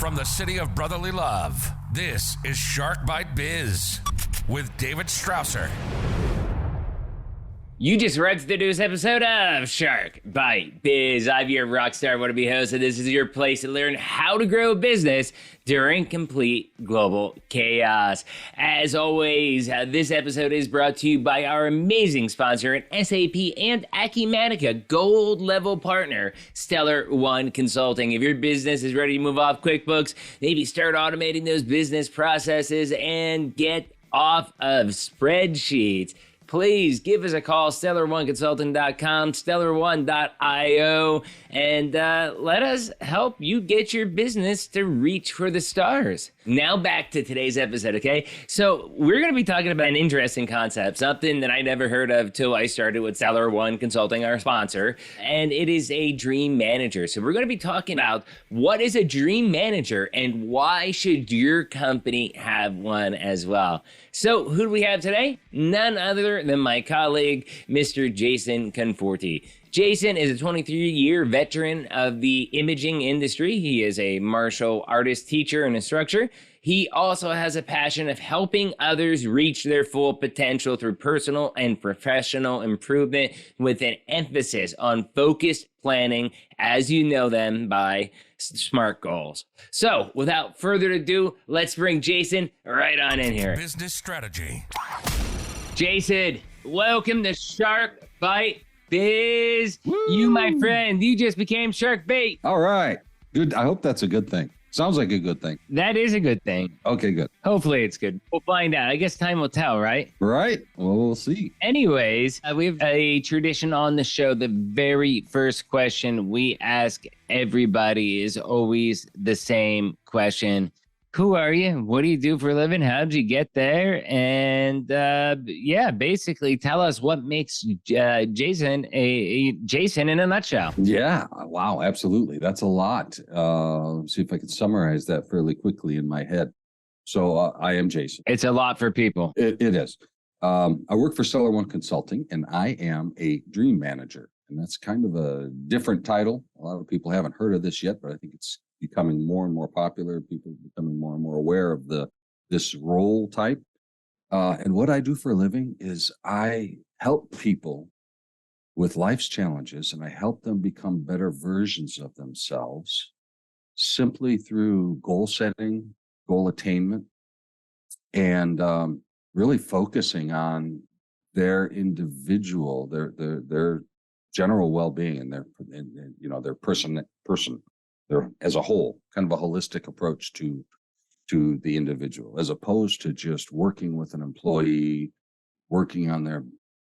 From the city of brotherly love, this is Shark Bite Biz with David Strausser. You just read the newest episode of Shark Bite Biz. I'm your rockstar wannabe host, and this is your place to learn how to grow a business during complete global chaos. As always, this episode is brought to you by our amazing sponsor and SAP and Acumatica Gold Level partner, Stellar One Consulting. If your business is ready to move off QuickBooks, maybe start automating those business processes and get off of spreadsheets, please give us a call, stellar1consulting.com, stellar1.io, and let us help you get your business to reach for the stars. Now back to today's episode, okay? So we're going to be talking about an interesting concept, something that I never heard of till I started with Stellar One Consulting, our sponsor, and it is a dream manager. So we're going to be talking about what is a dream manager and why should your company have one as well. So who do we have today? None other than my colleague, Mr. Jason Conforti. Jason is a 23-year veteran of the imaging industry. He is a martial artist, teacher, and instructor. He also has a passion of helping others reach their full potential through personal and professional improvement with an emphasis on focused planning as you know them by SMART goals. So without further ado, let's bring Jason right on in here. Business strategy. Jason, welcome to Shark Bite Biz. Woo! You, my friend, you just became Shark Bait. All right. Good. I hope that's a good thing. Sounds like a good thing. That is a good thing. Okay, good. Hopefully it's good. We'll find out. I guess time will tell, right? Right. Well, we'll see. Anyways, we have a tradition on the show. The very first question we ask everybody is always the same question. Who are you? What do you do for a living? How'd you get there? And basically tell us what makes Jason a Jason in a nutshell. Yeah. Wow. Absolutely. That's a lot. See if I can summarize that fairly quickly in my head. So I am Jason. It's a lot for people. It is. I work for Stellar One Consulting, and I am a dream manager. And that's kind of a different title. A lot of people haven't heard of this yet, but I think it's becoming more and more popular. People are becoming more and more aware of this role type. And what I do for a living is I help people with life's challenges, and I help them become better versions of themselves simply through goal setting, goal attainment, and really focusing on their individual, their general well-being and their person as a whole, kind of a holistic approach to the individual, as opposed to just working with an employee, working on their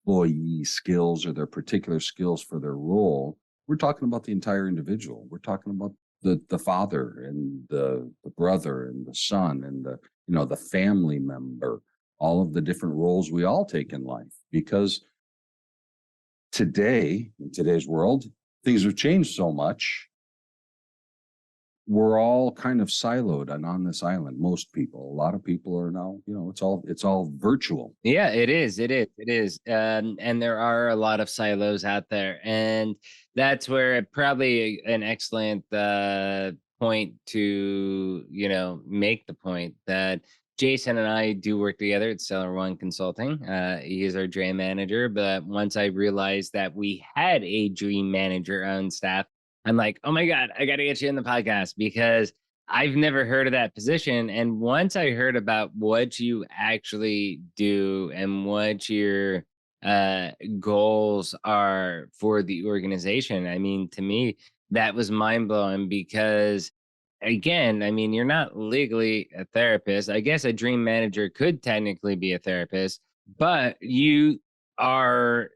employee skills or their particular skills for their role. We're talking about the entire individual. We're talking about the father and the brother and the son and the family member, all of the different roles we all take in life. Because today, in today's world, things have changed so much. We're all kind of siloed and on this island. Most people, a lot of people are now, it's all virtual. Yeah, it is. And there are a lot of silos out there. And that's where probably an excellent point to, make the point that Jason and I do work together at Stellar One Consulting. He is our dream manager. But once I realized that we had a dream manager on staff, I'm like, oh my God, I got to get you in the podcast because I've never heard of that position. And once I heard about what you actually do and what your goals are for the organization, I mean, to me, that was mind blowing because, again, I mean, you're not legally a therapist. I guess a dream manager could technically be a therapist, but you are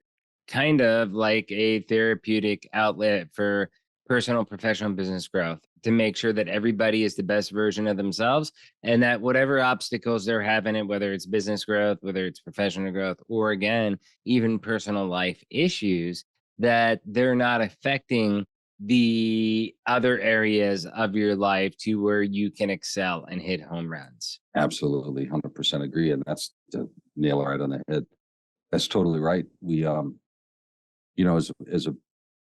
kind of like a therapeutic outlet for personal, professional, business growth to make sure that everybody is the best version of themselves and that whatever obstacles they're having, whether it's business growth, whether it's professional growth, or again, even personal life issues, that they're not affecting the other areas of your life to where you can excel and hit home runs. Absolutely. 100% agree. And that's to nail it right on the head. That's totally right. We,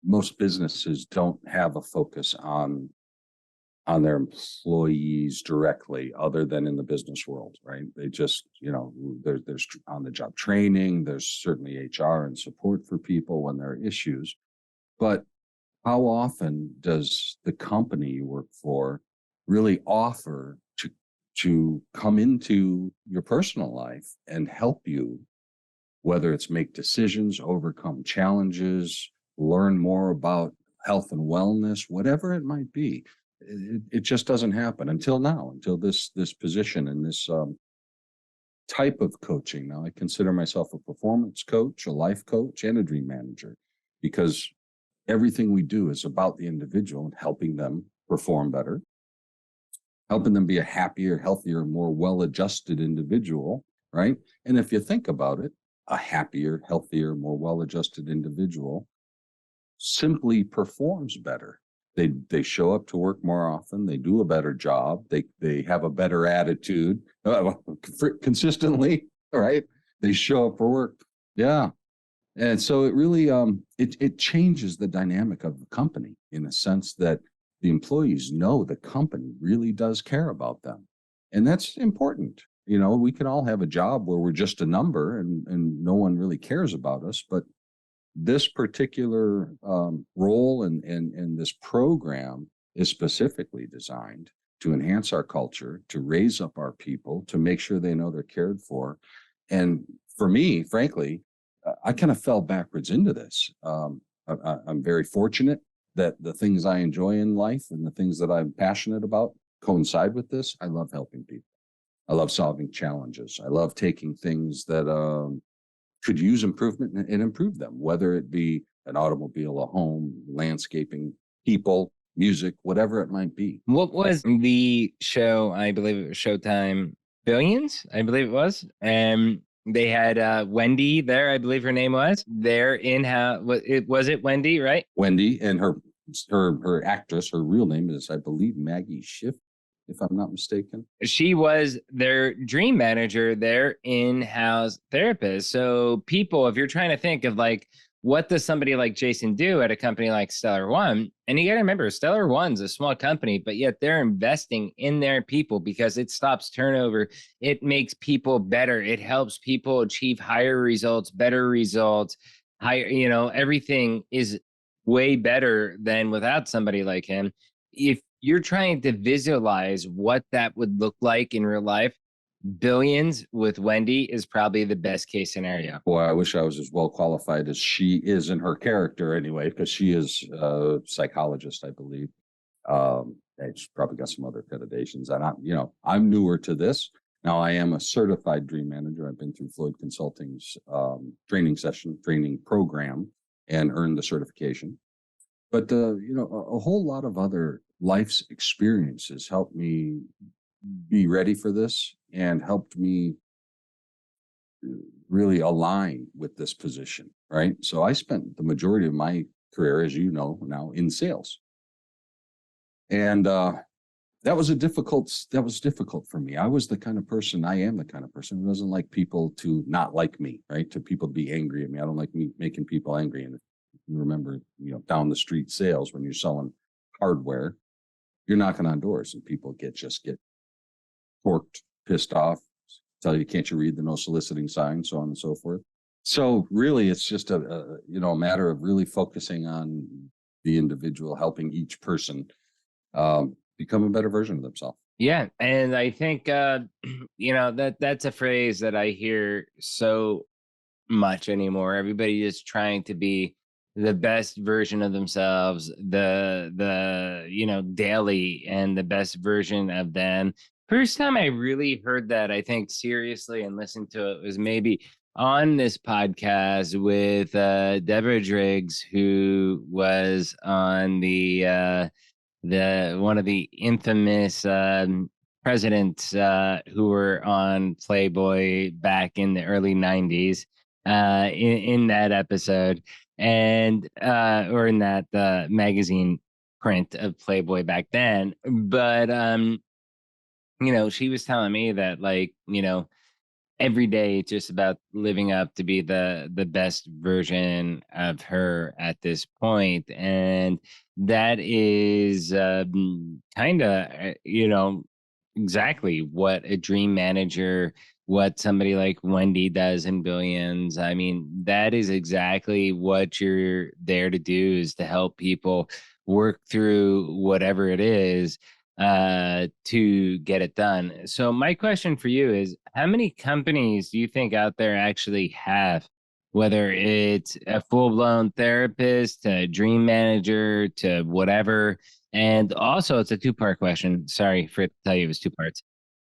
most businesses don't have a focus on on their employees directly, other than in the business world, right? They just, there's on the job training, there's certainly HR and support for people when there are issues. But how often does the company you work for really offer to come into your personal life and help you, whether it's make decisions, overcome challenges, learn more about health and wellness, whatever it might be? It just doesn't happen until now, until this position and this type of coaching. Now, I consider myself a performance coach, a life coach, and a dream manager, because everything we do is about the individual and helping them perform better, helping them be a happier, healthier, more well-adjusted individual, right? And if you think about it, a happier, healthier, more well-adjusted individual simply performs better. They show up to work more often. They do a better job. They have a better attitude consistently, right? They show up for work. Yeah. And so it really, it changes the dynamic of the company in a sense that the employees know the company really does care about them. And that's important. We can all have a job where we're just a number and no one really cares about us. But this particular role and this program is specifically designed to enhance our culture, to raise up our people, to make sure they know they're cared for. And for me, frankly, I kind of fell backwards into this. I'm very fortunate that the things I enjoy in life and the things that I'm passionate about coincide with this. I love helping people. I love solving challenges. I love taking things that could use improvement and improve them, whether it be an automobile, a home, landscaping, people, music, whatever it might be. What was the show? I believe it was Showtime Billions, I believe it was. And they had Wendy there, I believe her name was. There in-house, was it Wendy, right? Wendy, and her actress, her real name is, I believe, Maggie Schiff, if I'm not mistaken. She was their dream manager, their in-house therapist. So people, if you're trying to think of like, what does somebody like Jason do at a company like Stellar One? And you got to remember, Stellar One's a small company, but yet they're investing in their people because it stops turnover. It makes people better. It helps people achieve higher results, better results, higher, everything is way better than without somebody like him. If you're trying to visualize what that would look like in real life, Billions with Wendy is probably the best case scenario. Boy, I wish I was as well qualified as she is in her character anyway, because she is a psychologist, I believe. She's probably got some other accreditations. And I'm newer to this. Now I am a certified dream manager. I've been through Floyd Consulting's training program and earned the certification. But a whole lot of other life's experiences helped me be ready for this and helped me really align with this position, right? So I spent the majority of my career, as you know now, in sales. And that was difficult for me. I am the kind of person who doesn't like people to not like me, right? To people to be angry at me. I don't like me making people angry. And if you remember, down the street sales, when you're selling hardware, you're knocking on doors and people get torqued, pissed off, tell you, can't you read the no soliciting sign, so on and so forth. So really, it's just a matter of really focusing on the individual, helping each person become a better version of themselves. Yeah, and I think that's a phrase that I hear so much anymore. Everybody is trying to be the best version of themselves, the daily, and the best version of them. First time I really heard that, I think, seriously and listened to it was maybe on this podcast with Deborah Driggs, who was on the one of the infamous presidents who were on Playboy back in the early 90s in that episode, and or in that magazine print of Playboy back then. But she was telling me that, like, every day it's just about living up to be the best version of her at this point, and that is kind of exactly what a dream manager, what somebody like Wendy does in Billions. I mean, that is exactly what you're there to do, is to help people work through whatever it is to get it done. So my question for you is, how many companies do you think out there actually have, whether it's a full-blown therapist, a dream manager, to whatever? And also, it's a two-part question. Sorry for to tell you it was two parts.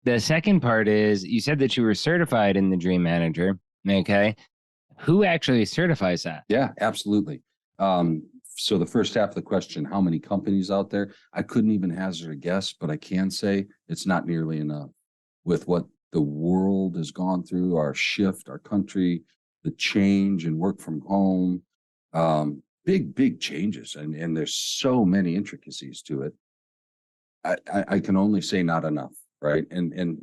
The second part is, you said that you were certified in the Dream Manager. Okay. Who actually certifies that? Yeah, absolutely. So the first half of the question, how many companies out there? I couldn't even hazard a guess, but I can say it's not nearly enough. With what the world has gone through, our shift, our country, the change and work from home, big changes. And there's so many intricacies to it. I can only say not enough, right? And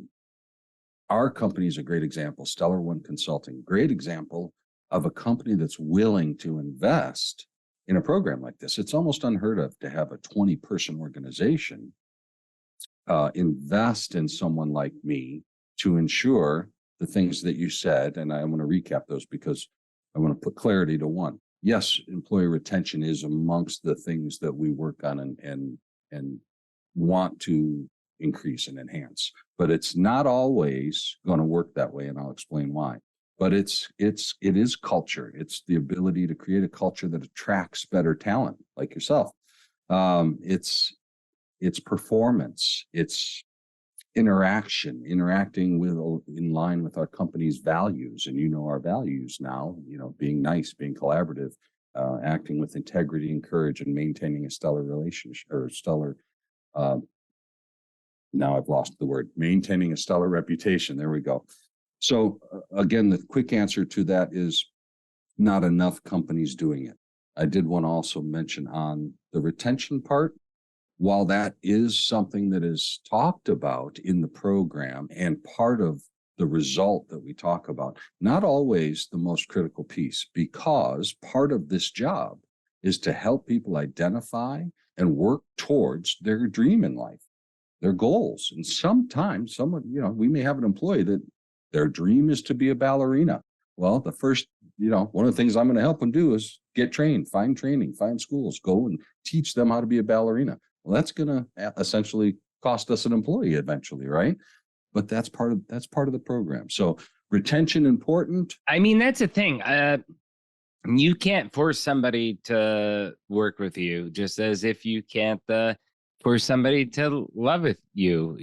our company is a great example, Stellar One Consulting, great example of a company that's willing to invest in a program like this. It's almost unheard of to have a 20-person organization invest in someone like me to ensure the things that you said. And I want to recap those because I want to put clarity to one. Yes, employee retention is amongst the things that we work on and want to increase and enhance, but it's not always going to work that way, and I'll explain why. But it is culture. It's the ability to create a culture that attracts better talent like yourself. It's performance. It's interacting with in line with our company's values, and our values now. Being nice, being collaborative, acting with integrity and courage, and maintaining a stellar relationship or stellar. Now I've lost the word. Maintaining a stellar reputation. There we go. So again, the quick answer to that is not enough companies doing it. I did want to also mention on the retention part, while that is something that is talked about in the program and part of the result that we talk about, not always the most critical piece, because part of this job is to help people identify and work towards their dream in life, their goals. And sometimes we may have an employee that their dream is to be a ballerina. Well, the first, one of the things I'm going to help them do is get trained, find training, find schools, go and teach them how to be a ballerina. Well, that's going to essentially cost us an employee eventually, right? But that's part of the program. So retention important. I mean, that's the thing. You can't force somebody to work with you, just as if you can't force somebody to love with you,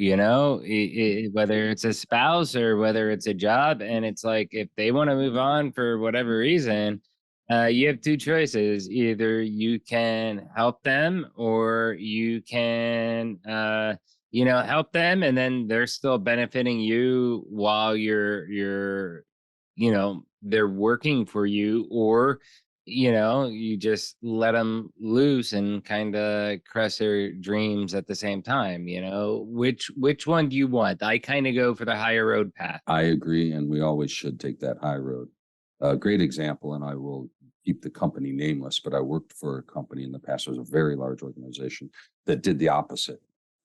whether it's a spouse or whether it's a job. And it's like, if they want to move on for whatever reason, you have two choices. Either you can help them, or you can help them, and then they're still benefiting you while they're working for you, or you just let them loose and kind of crush their dreams at the same time. Which one do you want? I kind of go for the higher road path. I agree, and we always should take that high road. A great example, and I will keep the company nameless, but I worked for a company in the past. It was a very large organization that did the opposite.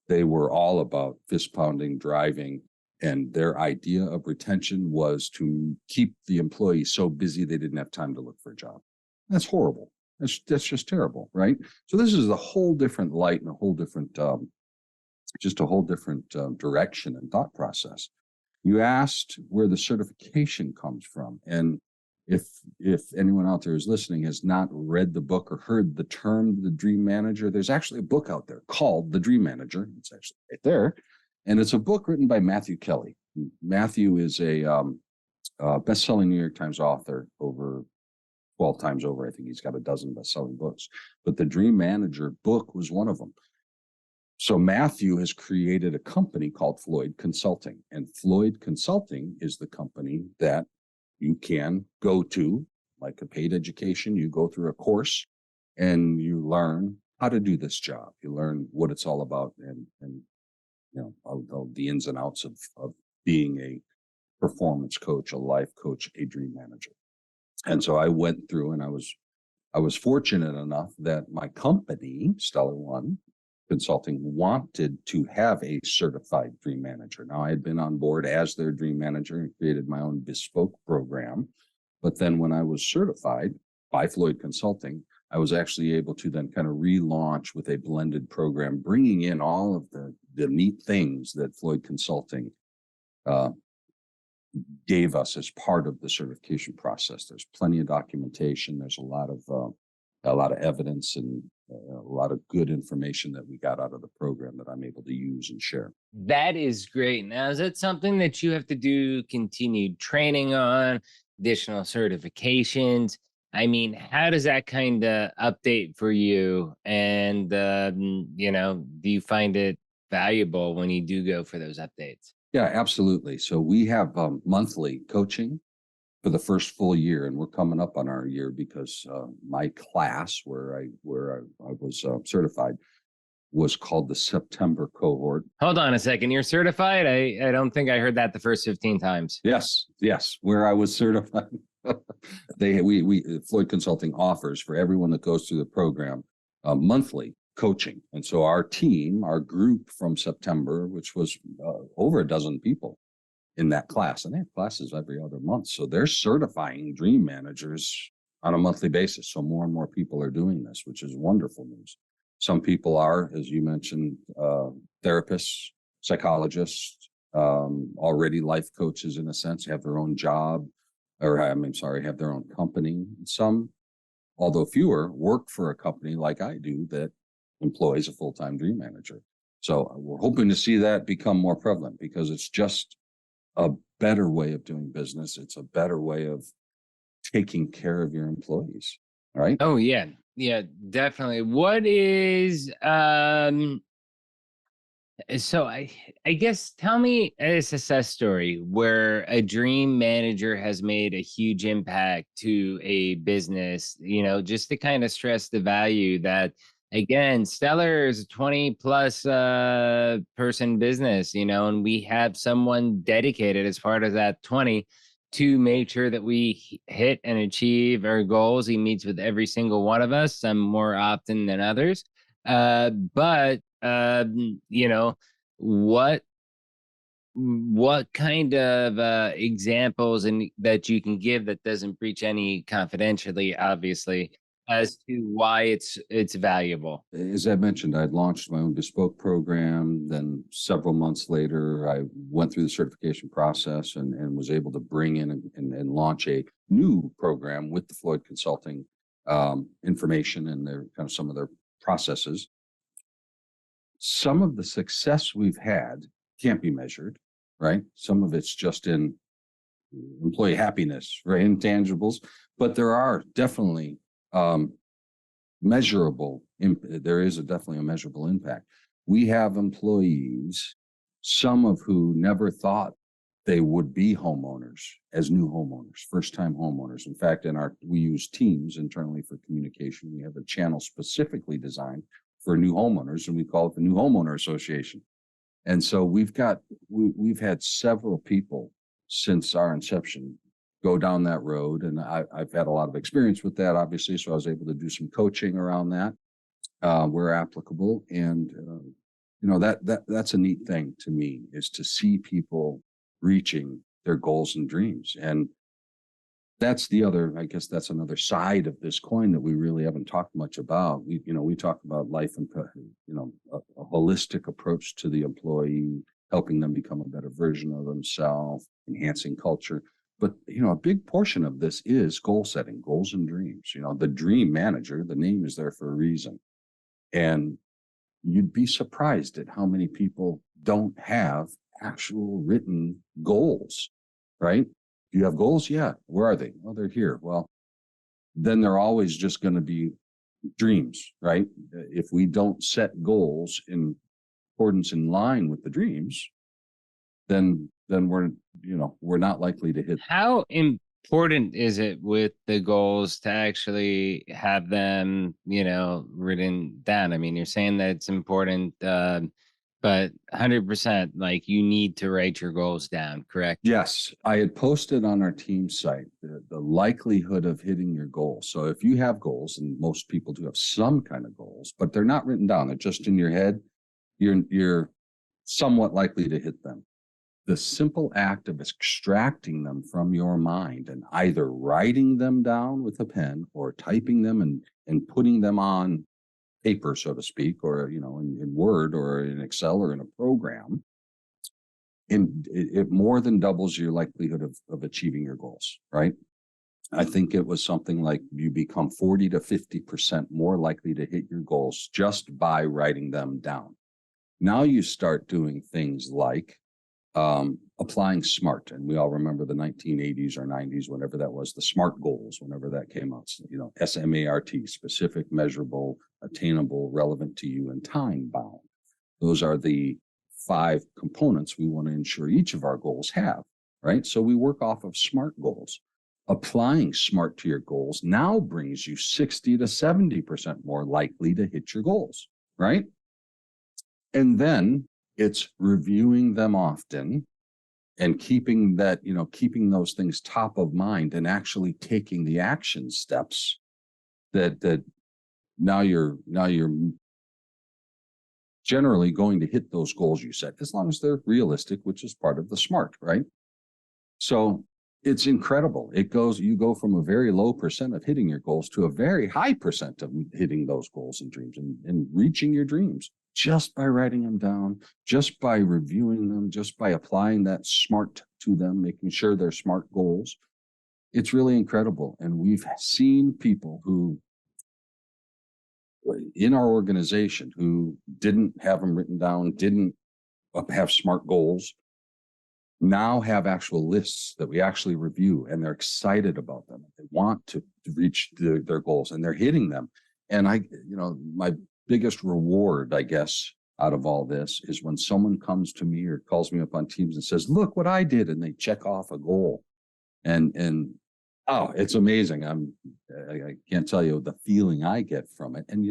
They were all about fist pounding, driving, and their idea of retention was to keep the employee so busy they didn't have time to look for a job. That's horrible. That's just terrible, right? So this is a whole different light and a whole different, direction and thought process. You asked where the certification comes from, and if anyone out there is listening has not read the book or heard the term the Dream Manager, there's actually a book out there called The Dream Manager. It's actually right there. And it's a book written by Matthew Kelly. Matthew is a best-selling New York Times author over 12 times over. I think he's got a dozen best-selling books. But the Dream Manager book was one of them. So Matthew has created a company called Floyd Consulting. And Floyd Consulting is the company that you can go to, like a paid education. You go through a course and you learn how to do this job. You learn what it's all about and the ins and outs of being performance coach, a life coach, a dream manager. And so I went through, and I was fortunate enough that my company, Stellar One Consulting, wanted to have a certified dream manager. Now, I had been on board as their dream manager and created my own bespoke program. But then when I was certified by Floyd Consulting, I was actually able to then kind of relaunch with a blended program, bringing in all of the neat things that Floyd Consulting gave us as part of the certification process. There's plenty of documentation. There's a lot of evidence and a lot of good information that we got out of the program that I'm able to use and share. That is great. Now, is that something that you have to do continued training on, additional certifications? I mean, how does that kind of update for you? And, do you find it valuable when you do go for those updates? Yeah, absolutely. So we have monthly coaching for the first full year, and we're coming up on our year because my class where I was certified was called the September cohort. Hold on a second. You're certified? I don't think I heard that the first 15 times. Yes, where I was certified. Floyd Consulting offers for everyone that goes through the program monthly coaching. And so our team, our group from September, which was over a dozen people in that class, and they have classes every other month. So they're certifying dream managers on a monthly basis. So more and more people are doing this, which is wonderful news. Some people are, as you mentioned, therapists, psychologists, already life coaches in a sense, have their own job, or have their own company. Some, although fewer, work for a company like I do that employs a full-time dream manager. So we're hoping to see that become more prevalent because it's just a better way of doing business. It's a better way of taking care of your employees, right? Oh, yeah. Yeah, definitely. What is so I guess tell me a success story where a dream manager has made a huge impact to a business, just to kind of stress the value that, again, Stellar is a 20 plus person business, and we have someone dedicated as part of that 20 to make sure that we hit and achieve our goals. He meets with every single one of us, some more often than others. But what kind of examples and that you can give that doesn't breach any confidentiality, obviously, as to why it's valuable? As I mentioned, I'd launched my own bespoke program. Then several months later, I went through the certification process and was able to bring in and launch a new program with the Floyd Consulting information and their kind of some of their processes. Some of the success we've had can't be measured, right? Some of it's just in employee happiness, right? Intangibles, but there are definitely measurable. There is definitely a measurable impact. We have employees, some of who never thought they would be homeowners as new homeowners, first-time homeowners. In fact, we use Teams internally for communication. We have a channel specifically designed for new homeowners, and we call it the New Homeowner Association. And so we've had several people since our inception go down that road, and I've had a lot of experience with that, obviously. So I was able to do some coaching around that where applicable, and that's a neat thing to me, is to see people reaching their goals and dreams. And that's that's another side of this coin that we really haven't talked much about. We talk about life and, a holistic approach to the employee, helping them become a better version of themselves, enhancing culture. But, a big portion of this is goal setting, goals and dreams. The dream manager, the name is there for a reason. And you'd be surprised at how many people don't have actual written goals, right? Do you have goals? Yeah. Where are they? Well, they're here. Well, then they're always just going to be dreams, right? If we don't set goals in accordance in line with the dreams, then we're not likely to hit. How important is it with the goals to actually have them, written down? I mean, you're saying that it's important, But 100%, like you need to write your goals down, correct? Yes, I had posted on our team site the likelihood of hitting your goals. So if you have goals, and most people do have some kind of goals, but they're not written down, they're just in your head, you're somewhat likely to hit them. The simple act of extracting them from your mind and either writing them down with a pen or typing them and putting them on paper, so to speak, or in Word or in Excel or in a program, it more than doubles your likelihood of achieving your goals, right? I think it was something like you become 40 to 50% more likely to hit your goals just by writing them down. Now you start doing things like applying SMART, and we all remember the 1980s or 90s, whenever that was, the SMART goals, whenever that came out, SMART, specific, measurable, attainable, relevant to you, and time bound. Those are the 5 components we want to ensure each of our goals have, right? So we work off of SMART goals. Applying SMART to your goals now brings you 60 to 70% more likely to hit your goals, right? And then it's reviewing them often and keeping those things top of mind and actually taking the action steps that now you're generally going to hit those goals you set, as long as they're realistic, which is part of the SMART, right? So it's incredible. You go from a very low percent of hitting your goals to a very high percent of hitting those goals and dreams and reaching your dreams just by writing them down, just by reviewing them, just by applying that SMART to them, making sure they're SMART goals. It's really incredible. And we've seen people who in our organization who didn't have them written down, didn't have SMART goals, now have actual lists that we actually review, and they're excited about them. They want to reach their goals, and they're hitting them. And my biggest reward, I guess, out of all this is when someone comes to me or calls me up on Teams and says, "Look what I did," and they check off a goal, and oh, it's amazing. I can't tell you the feeling I get from it. And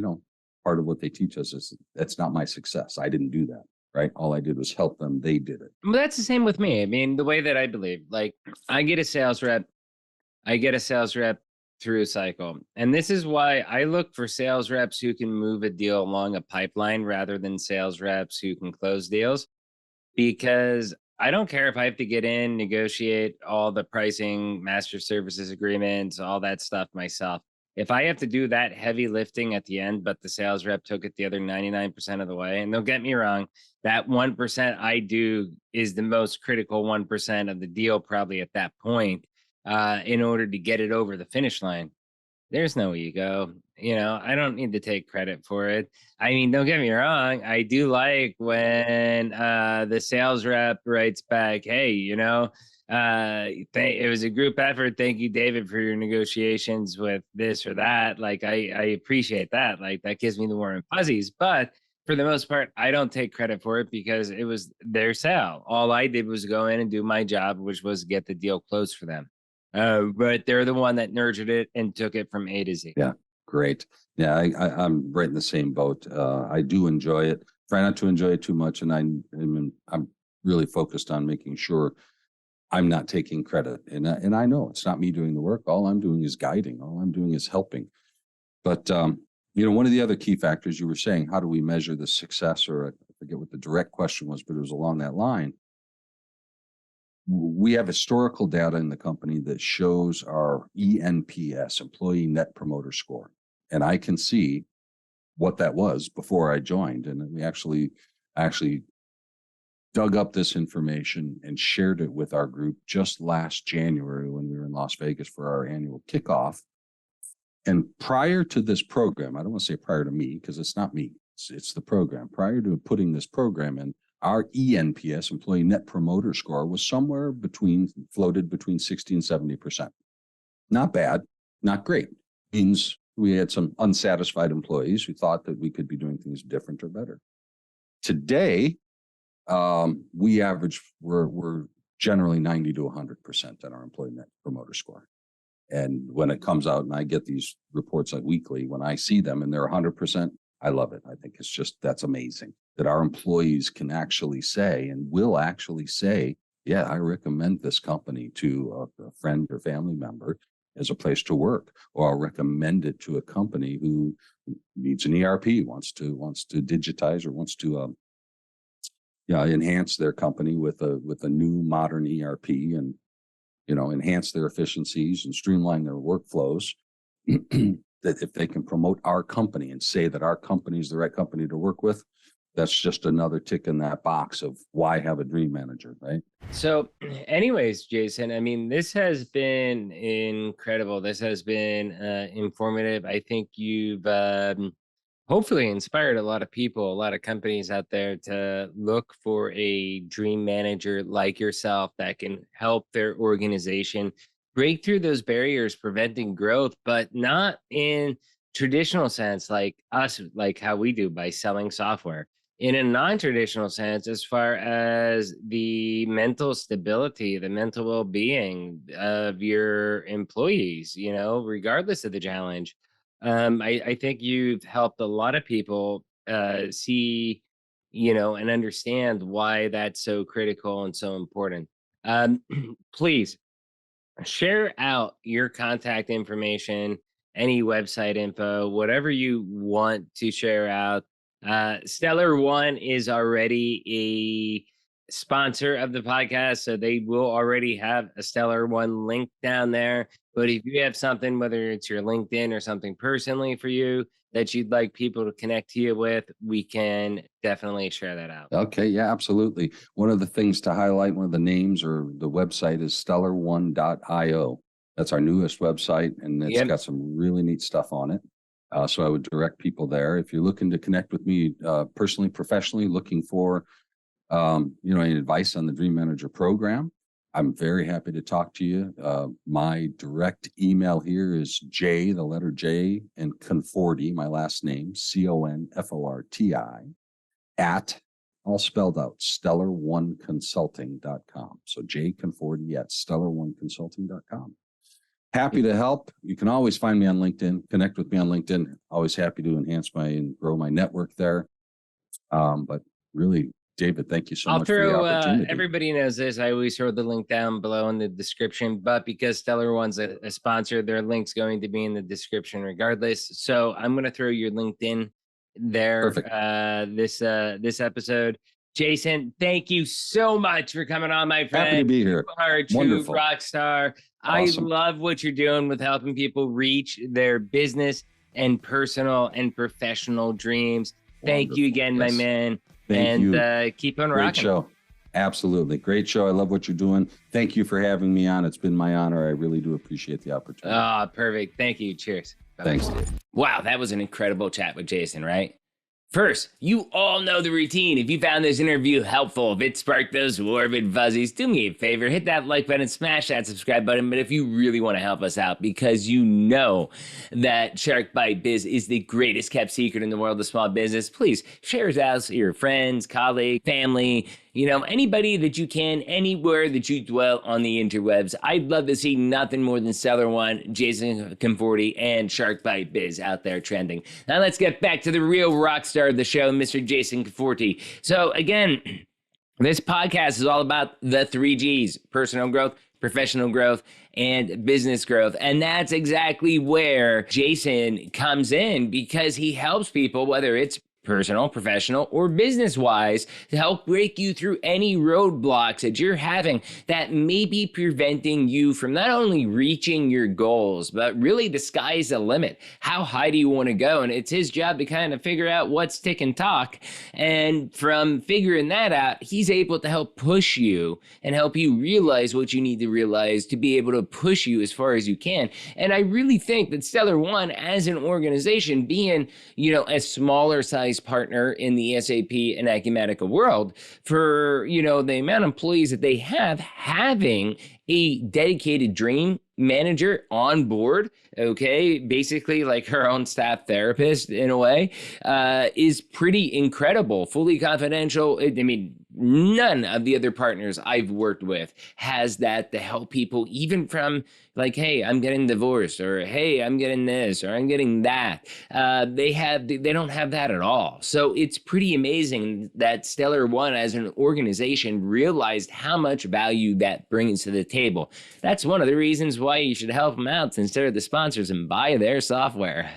part of what they teach us is that's not my success. I didn't do that. Right. All I did was help them. They did it. Well, that's the same with me. I mean, the way that I believe, like I get a sales rep through a cycle. And this is why I look for sales reps who can move a deal along a pipeline rather than sales reps who can close deals. Because I don't care if I have to get in, negotiate all the pricing, master services agreements, all that stuff myself. If I have to do that heavy lifting at the end, but the sales rep took it the other 99% of the way, and don't get me wrong, that 1% I do is the most critical 1% of the deal, probably at that point, in order to get it over the finish line. There's no ego. I don't need to take credit for it. I mean, don't get me wrong. I do like when the sales rep writes back, "Hey, it was a group effort. Thank you, David, for your negotiations with this or that." Like, I appreciate that. Like, that gives me the warm and fuzzies. But for the most part, I don't take credit for it because it was their sale. All I did was go in and do my job, which was get the deal closed for them. But they're the one that nurtured it and took it from A to Z. Yeah, great. Yeah, I'm right in the same boat. I do enjoy it. Try not to enjoy it too much, and I'm really focused on making sure I'm not taking credit. And I know it's not me doing the work. All I'm doing is guiding. All I'm doing is helping. But one of the other key factors you were saying, how do we measure the success? Or I forget what the direct question was, but it was along that line. We have historical data in the company that shows our ENPS, Employee Net Promoter Score. And I can see what that was before I joined. And we actually dug up this information and shared it with our group just last January when we were in Las Vegas for our annual kickoff. And prior to this program, I don't want to say prior to me, because it's not me, it's the program. Prior to putting this program in, our ENPS, Employee Net Promoter Score, was floated between 60 and 70%. Not bad, not great. Means we had some unsatisfied employees who thought that we could be doing things different or better. Today, we're generally 90 to 100% on our Employee Net Promoter Score. And when it comes out, and I get these reports like weekly, when I see them and they're 100%, I love it. I think it's just, that's amazing that our employees can actually say and will actually say, yeah, I recommend this company to a friend or family member as a place to work, or I'll recommend it to a company who needs an ERP, wants to digitize, or wants to enhance their company with a new modern ERP, and enhance their efficiencies and streamline their workflows. That if they can promote our company and say that our company is the right company to work with, that's just another tick in that box of why have a dream manager, right? So, anyways, Jason, I mean, this has been incredible. This has been informative. I think you've hopefully inspired a lot of people, a lot of companies out there to look for a dream manager like yourself that can help their organization break through those barriers preventing growth, but not in traditional sense like us, like how we do by selling software. In a non-traditional sense, as far as the mental stability, the mental well-being of your employees, regardless of the challenge. I think you've helped a lot of people see, and understand why that's so critical and so important. Um, Please share out your contact information, any website info, whatever you want to share out. Stellar One is already a sponsor of the podcast, so they will already have a Stellar One link down there. But if you have something, whether it's your LinkedIn or something personally for you that you'd like people to connect to you with, we can definitely share that out. Okay, yeah, absolutely. One of the things to highlight, one of the names or the website is stellar1.io. That's our newest website, and it's got some really neat stuff on it. So I would direct people there. If you're looking to connect with me personally, professionally, looking for any advice on the Dream Manager program, I'm very happy to talk to you. My direct email here is J, the letter J, and Conforti, my last name, CONFORTI, at, all spelled out, stellar1consulting.com. So J Conforti at stellar1consulting.com. Happy to help. You can always find me on LinkedIn, connect with me on LinkedIn. Always happy to enhance and grow my network there. But really, David, thank you so much for the opportunity. Everybody knows this. I always throw the link down below in the description, but because Stellar One's a sponsor, their link's going to be in the description regardless. So I'm going to throw your LinkedIn there. Perfect. This episode. Jason, thank you so much for coming on, my friend. Happy to be here. You are a true Wonderful. rock star. Awesome. I love what you're doing with helping people reach their business and personal and professional dreams. Thank you again, my man. Thank you. Keep on Great rocking. show. Absolutely. Great show. I love what you're doing. Thank you for having me on. It's been my honor. I really do appreciate the opportunity. Perfect. Thank you. Cheers. Thanks, Dave. Wow, that was an incredible chat with Jason, right? First, you all know the routine. If you found this interview helpful, if it sparked those morbid fuzzies, do me a favor, hit that like button, smash that subscribe button. But if you really want to help us out, because you know that Shark Bite Biz is the greatest kept secret in the world of small business, please share it out to your friends, colleagues, family, anybody that you can, anywhere that you dwell on the interwebs. I'd love to see nothing more than Stellar One, Jason Conforti, and Shark Bite Biz out there trending. Now let's get back to the real rock star of the show, Mr. Jason Conforti. So again, this podcast is all about the 3 Gs: personal growth, professional growth, and business growth. And that's exactly where Jason comes in, because he helps people, whether it's personal, professional, or business-wise, to help break you through any roadblocks that you're having that may be preventing you from not only reaching your goals, but really the sky's the limit. How high do you want to go? And it's his job to kind of figure out what's tick and talk. And from figuring that out, he's able to help push you and help you realize what you need to realize to be able to push you as far as you can. And I really think that Stellar One, as an organization, being, a smaller size partner in the SAP and Acumatica world, for the amount of employees that they have, having a dedicated dream manager on board, okay, basically like her own staff therapist in a way, is pretty incredible. Fully confidential. I mean, none of the other partners I've worked with has that to help people, even from like, hey, I'm getting divorced, or hey, I'm getting this, or I'm getting that. They don't have that at all. So it's pretty amazing that Stellar One as an organization realized how much value that brings to the table. That's one of the reasons why you should help them out instead of the sponsors and buy their software.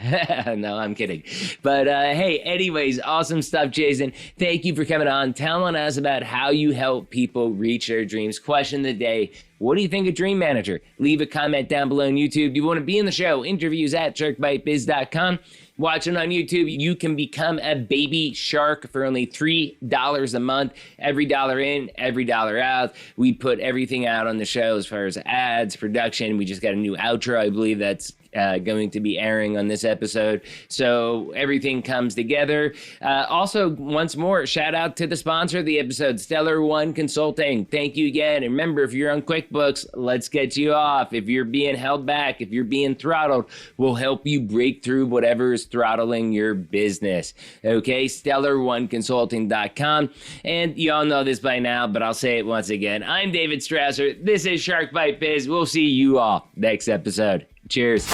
No, I'm kidding. But hey, anyways, awesome stuff, Jason. Thank you for coming on, telling us about how you help people reach their dreams. Question of the day: what do you think of Dream Manager? Leave a comment down below on YouTube. Do you want to be in the show? Interviews at sharkbitebiz.com. Watching on YouTube, you can become a baby shark for only $3 a month. Every dollar in, every dollar out. We put everything out on the show as far as ads, production. We just got a new outro, I believe that's going to be airing on this episode. So everything comes together. Also, once more, shout out to the sponsor of the episode, Stellar One Consulting. Thank you again. And remember, if you're on QuickBooks, let's get you off. If you're being held back, if you're being throttled, we'll help you break through whatever is throttling your business. Okay, StellarOneConsulting.com. And you all know this by now, but I'll say it once again. I'm David Strausser. This is Shark Bite Biz. We'll see you all next episode. Cheers.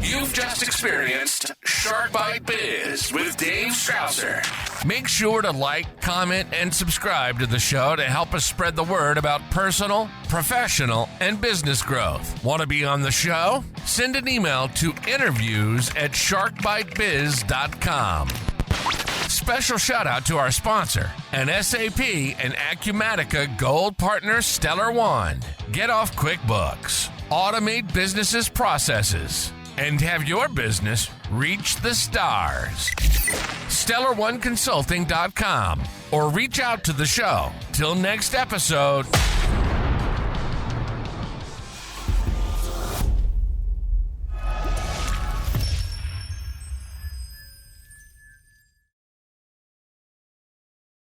You've just experienced Shark Bite Biz with Dave Strausser. Make sure to like, comment, and subscribe to the show to help us spread the word about personal, professional, and business growth. Want to be on the show? Send an email to interviews@sharkbitebiz.com. Special shout out to our sponsor, an SAP and Acumatica Gold Partner, Stellar One. Get off QuickBooks. Automate businesses' processes and have your business reach the stars. StellarOneConsulting.com or reach out to the show. Till next episode.